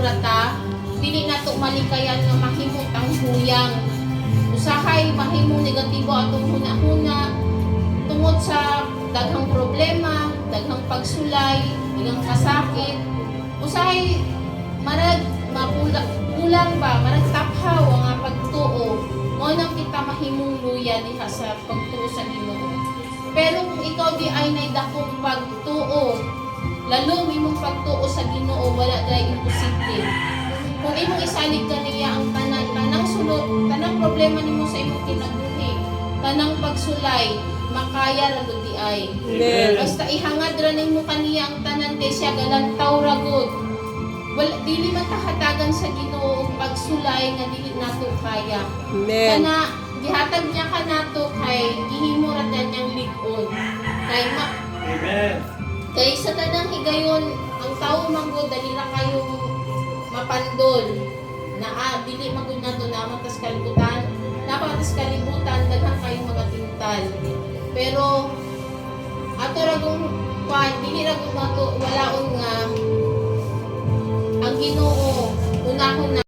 rata, dili nato malikayan nga mahimong tanghuyang. Usahay mahimong negatibo atong huna-huna tungod sa daghang problema, daghang pagsulay, daghang kasakit. Usahay marag kulang ba, marag taphaw ang pagtuo. Mo nang kita mahimong luya diha sa pagtuo sa Ginoo. Pero kung ikaw di ay naidakong pagtuo, lalo imong pagtuo sa Ginoo, wala dai imposible. Kung imong isalig kaniya ang tanang sulod, tanang problema nimo sa imong kinabuhi, tanang pagsulay, makaya ra gud di ay. Basta ihangad ra nimo kaniya ang tanan kay siya galantaw ra gud. Wala dili man tahatagan sa Ginoo ang pagsulay nga dili nato kaya. Kana gihatag niya ka nato kay gihimo ra niyang lig-on. Amen. Kay sa tanang higayon ang tawo manggod dali ra kayong mapandol na dili magud nato na tas kalibutan daghan kayong mga tintal. Pero ato ra gong dili ra gud nato walaon nga ang Ginoo unahon na